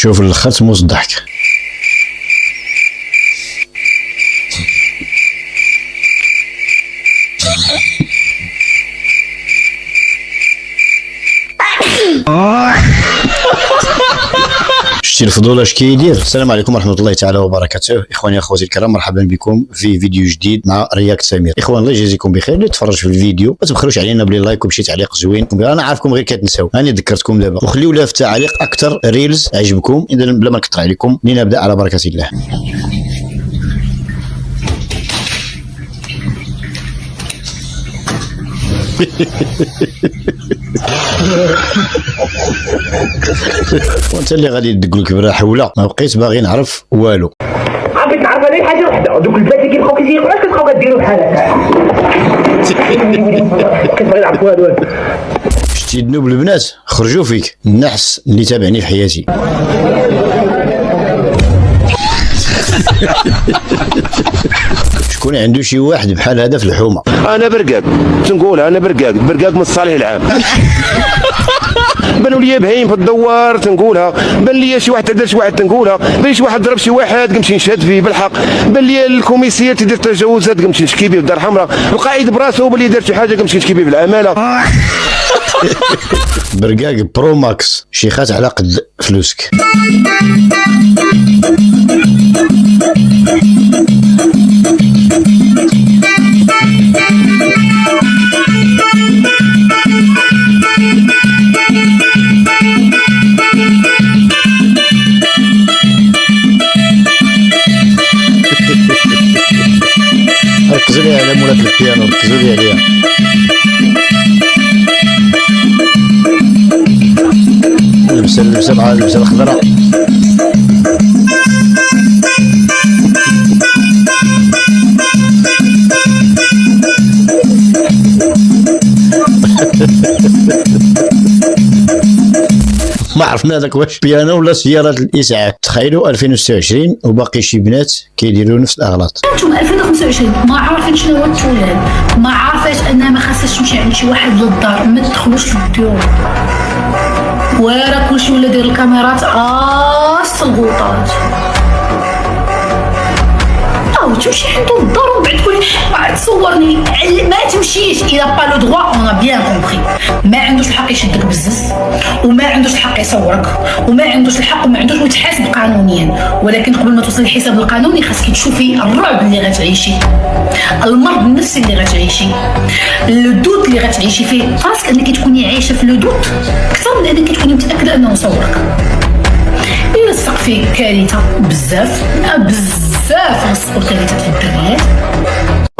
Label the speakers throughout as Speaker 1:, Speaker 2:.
Speaker 1: شوف الاخر موز الضحك. شتي الفضول اش كيدير. السلام عليكم ورحمه الله تعالى وبركاته. اخواني اخواتي الكرام، مرحبا بكم في فيديو جديد مع رياكت سمير. اخوان الله يجازيكم بخير اللي تفرج في الفيديو، ما تبخلوش علينا بلي لايك وبشي تعليق زوين. انا عارفكم غير كتنساو، راني ذكرتكم دابا، وخليو لها في التعليق اكثر ريلز عجبكم. اذا بلا ما نكثر عليكم لنبدا على بركه الله. وانت اللي غادي تدق لك برا حوله، ما بقيت باغي نعرف والو.
Speaker 2: عرفت نعرف انا حاجه وحده، دوك البنات اللي كيبقاو كيزيقوا اش كتبقاو كديروا بحال هكا. كنبغي نعرف والو.
Speaker 1: شتي ذنوب البنات خرجوا فيك، النحس اللي تابعني في حياتي. شكون عنده شي واحد بحال هذا في الحومه؟
Speaker 3: انا برقاق تنقولها، انا برقاق من الصالح العام. بانوا لي بهيم في الدوار تنقولها، بان لي شي واحد دار شي واحد تنقولها، بان شي واحد ضرب شي واحد قمشي نشهد فيه بالحق، بان لي الكوميسير تيدير تجاوزات قمشي نشكي به بالدار الحمراء، القائد براسو بان لي دار شي حاجه قمشي نشكي به بالعماله.
Speaker 1: برقاق برو ماكس، شيخات على قد فلوسك. ركزوا لي على مولات البيانو، ركزوا لي عليها. اللبسه مع اللبسه الخضراء. ما عرفنا هذاك واش بيانو ولا سيارة الإسعاف. تخيلوا 2026 وباقي شي بنات كيديروا نفس الأغلاط.
Speaker 4: انتم 2025 ما عارفين شنو هو التولال، ما عارفاش انها ما خاصهاش تمشي عند شي واحد للدار، ما تدخلوش للديور. وراه كلشي ولا داير الكاميرات الغوطات. تمشي عنده للدار ومن بعد تقولي تصورني. ما تمشيش الى با لو دروا. اون بيان كومبري، ما عندوش الحق يشدك بالزز، وما عندوش الحق يصورك، وما عندوش الحق وما عندوش يتحاسب قانونيا. ولكن قبل ما توصل للحساب القانوني خاصك تشوفي الرعب اللي غتعيشي، المرض النفسي اللي غتعيشي، اللدود اللي غتعيشي فيه. خاصك انك تكوني عايشه في اللدود اكثر من انك تكوني متاكده انه مصورك. يلصق فيه كارثه بزاف غنصور كارثات في الدنيا.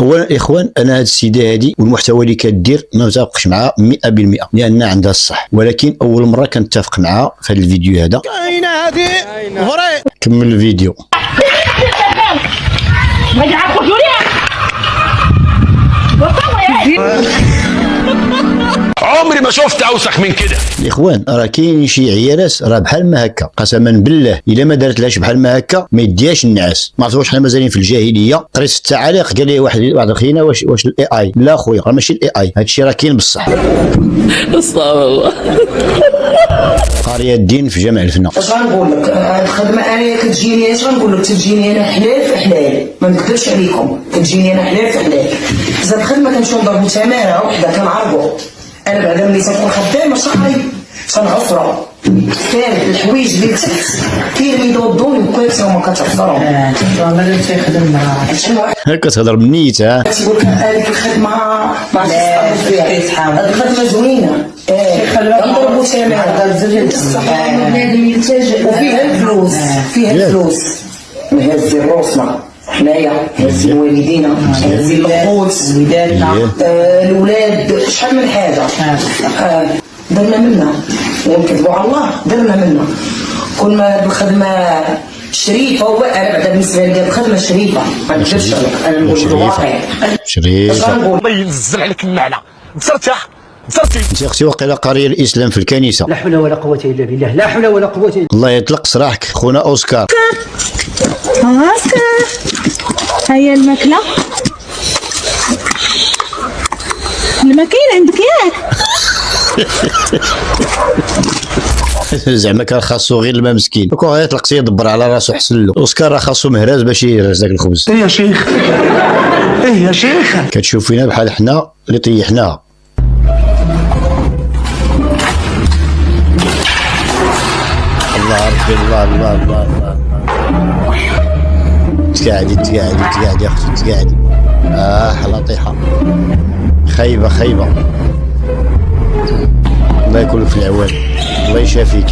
Speaker 1: اولا اخوان، انا هاد السيده هادي والمحتوى اللي كدير ما متفقش معها 100%، لان عندها الصح، ولكن اول مره كنتفق معها في هذا الفيديو هذا. كاينه هادي فري. كمل الفيديو.
Speaker 2: ما تعرفوش
Speaker 3: عمري ما شفت اوسخ من كده.
Speaker 1: الاخوان راه كاين شي عيالات راه بحال ما هكا، قسما بالله الا ما دارت لهاش بحال ما هكا ما يديهاش النعاس. ما عرفتوش حنا مازالين في الجاهليه. قريت في التعاليق قال لي واحد اخينا واش الاي اي. لا خويا راه ماشي الاي اي، هادشي راه كاين بصح. استغفر الله. قاريه الدين في جامع الفنا.
Speaker 5: اش غنقول لك، هاد الخدمه انا كتجيني، اش غنقول لك، تجيني انا حلال في حلال، ما نكذبش عليكم، كتجيني انا حلال في حلال. زاد الخدمه كنمشيو نضربو تماره وحده كنعرضو. انا بعدا ملي تنكون خدامه شهري تنعصرو كامل الحوايج اللي كاين اللي يدوضوني وكويس وما كتعصرهم. والله اللي تيخدم معاه
Speaker 1: هكا تهضر بالنيت.
Speaker 5: تيقول لك هذيك الخدمه ما هاد الخدمه زوينه. نضربو تماره بنادم يلتجئ وفيها الفلوس، فيها الفلوس. نهزي روسنا حنايا، نهزي والدينا، نهزي الخوت ولادنا، الولاد، شحال من حاجه درنا منها. ونكذبوا على الله، درنا منها. كل ما هاد الخدمه شريفه، هو انا بعدا بالنسبه لي الخدمه شريفه، ما نكذبش عليك، انا نقول الواقع
Speaker 1: شريفه.
Speaker 3: الله ينزل عليك المعنى. بصرتها
Speaker 1: انت اختي واقيلا قاريه الاسلام في الكنيسه.
Speaker 6: لا حول ولا قوه الا بالله، لا حول ولا قوه الا.
Speaker 1: الله يطلق سراحك خونا اوسكار.
Speaker 7: هيا الماكله كاين عندك ياك.
Speaker 1: زعما كان خاصو غير الماء مسكين كون غير تلقى يدبر على راسو حسن له. اوسكار راه خاصو مهراز باش يهرس داك الخبز.
Speaker 3: ايه يا شيخ، ايه يا شيخ.
Speaker 1: كتشوف فينا بحال حنا اللي طيحناها. الله ربي الله الله الله الله. تقاعدي يا اختي تقاعدي. لطيحه خايبه خايبه. الله يكون في العوان، الله يشافيك.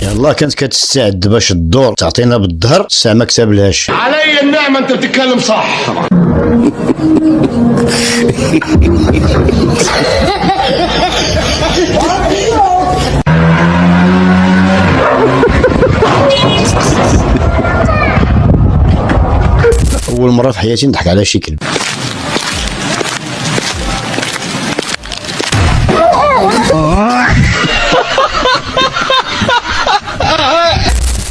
Speaker 1: يلا كانت كتستعد باش الدور تعطينا بالظهر، الساعه ما كتابلهاش.
Speaker 3: علي النعمة انت بتتكلم صح.
Speaker 1: اول مره في حياتي نضحك على شي كلب.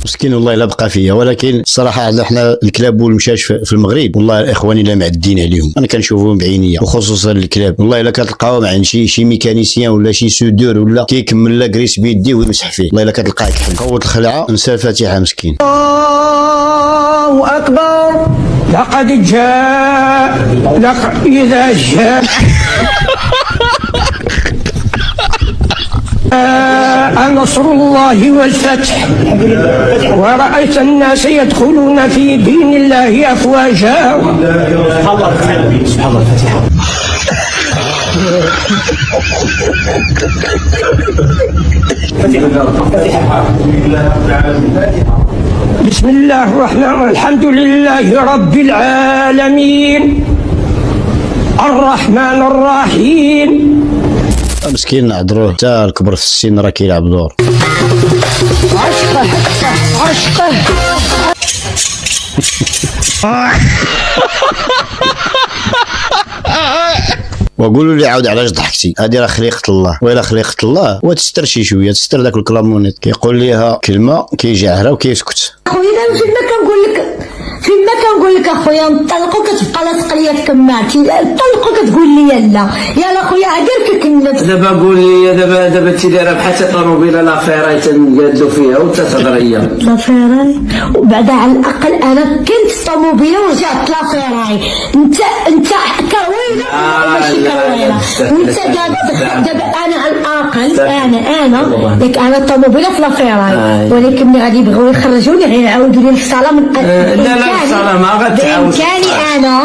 Speaker 1: مسكين والله الا بقى فيا، ولكن الصراحه حنا الكلاب والمشاش في المغرب والله الاخواني لا معدين عليهم، انا كنشوفهم بعينيا وخصوصا الكلاب والله الا كتلقاهم عند شي ميكانيسيان ولا شي سودور ولا كيكمل لا كريس بيديه ويمسح فيه، والله الا كتلقاه كحل قوت الخلعه نسى الفاتحه مسكين.
Speaker 6: الله أكبر. لقد جاء إذا جاء نصر الله والفتح ورأيت الناس يدخلون في دين الله أفواجا. سبحان الله الفاتحة. بسم الله الرحمن الرحيم. الحمد لله رب العالمين الرحمن الرحيم.
Speaker 1: مسكين نعذروه حتى الكبر في السن راه كيلعب دور.
Speaker 6: عشقه
Speaker 1: وقولوا لي عاود علاش ضحكتي، هذه راه خليقه الله، وإلا خليقه الله وتستر شي شويه، تستر داك الكلامونيت كيقول ليها كلمه كيجعهرها وكيسكت.
Speaker 8: خويا انا فيما كنقول لك اخويا نطلقوا كتبقى لاصقه ليا في كماتي، نطلقوا كتقول لي لا يلا خويا عدير فيك النفس. دابا قول لي دابا انت دايره بحال طوموبيله لافيراي تنقادلو فيها وتتهضري لافيراي، وبعدا على الاقل انا كنت في الطوموبيله ورجعت لافيراي. انت كرويله ماشي كرويله، وانت دابا انا على الاقل انا ياك انا الطوموبيله في لافيراي، ولكن ملي غادي يبغيو يخرجوني غيعاودوا لي الصاله من لا الصلاة ما غتعاود. بإمكاني أنا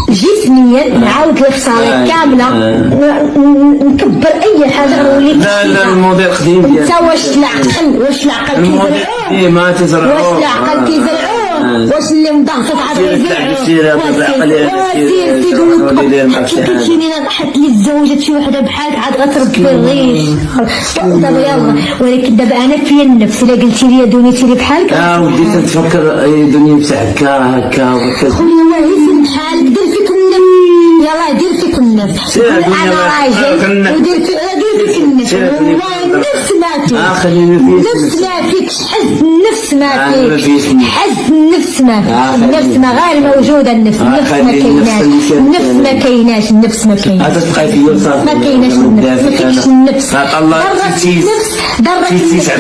Speaker 8: جسميا نعاود لك الصلاة كاملة، نكبر أي حاجة وليت. لا الموديل قديم ديالك. أنت واش العقل كيزرعوه؟ ما تزرعوه. واش العقل كيزرعوه؟ واش اللي مضغط عاد يزرعوه؟ سير كيجيني حط لي تزوجت شي وحدة بحالك عاد غتربي الريش. دابا يلا، ولكن دابا أنا فيا النفس، إلا قلتي لي دونيتي لي بحالك. وديت نتفكر دوني بتاع هكا خويا الله يزيد بحالك، دير فيك النفس، يلاه دير فيك النفس. انا راجل ودير فيك النفس، والله النفس ما فيك، النفس ما فيكش، حز النفس ما فيك، حز النفس ما فيك، النفس ما غير موجوده، النفس ما كايناش، النفس ما كايناش، النفس ما كايناش، ما كايناش النفس، ما كاينش النفس. ضرت النفس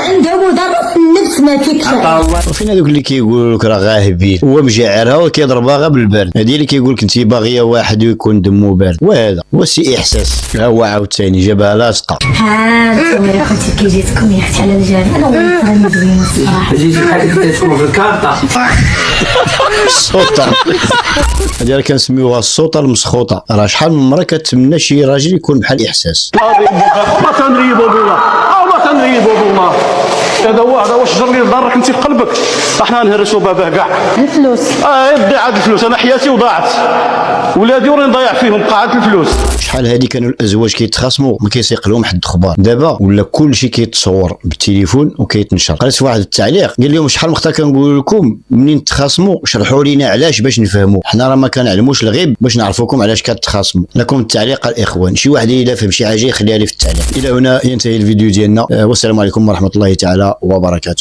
Speaker 8: عندهم وضرت النفس ما فيكش.
Speaker 1: وفين هذوك اللي كيقول لك راه غاهبين، هو مجعرها وكيضربها غير بالبرد، هذه اللي كيقول لك انت باغيه واحد ويكون دمو بارد، وهذا هو سي احساس. ها هو عاوتاني جابها لاصقه.
Speaker 8: انتم يا اختي كي جيتكم يا اختي على الجامع، انا والله مزوينه الصراحه.
Speaker 6: جيتي بحال كتسمعوا في الكارطه
Speaker 1: السوطه، هذه راه كنسميوها السوطه المسخوطه. راه شحال من مره كتمنى شي راجل يكون بحال احساس.
Speaker 3: ما تنريبوا بالله، ما تنريبوا بالله. هذا واش جر لي ضرك انت في قلبك، احنا نهرسوا باباه كاع
Speaker 8: الفلوس.
Speaker 3: يدي عاد الفلوس، انا حياتي وضاعت، ولادي وراني نضيع فيهم قاعده الفلوس.
Speaker 1: شحال هادي كانوا الازواج كيتخاصموا ما كيسيق لهم حد خبار، دابا ولا كلشي كيتصور بالتليفون وكيتنشر. قريت واحد التعليق قال لهم شحال مخطا كنقول لكم منين تخاصموا شرحوا لينا علاش باش نفهموا، حنا راه ما كنعلموش الغيب باش نعرفوكم علاش كتخاصموا. لكم التعليق الاخوان، شي واحد الا فهم شي حاجه يخليها لي في التعليق. الى هنا ينتهي الفيديو ديالنا، والسلام عليكم ورحمه الله تعالى وبركاته.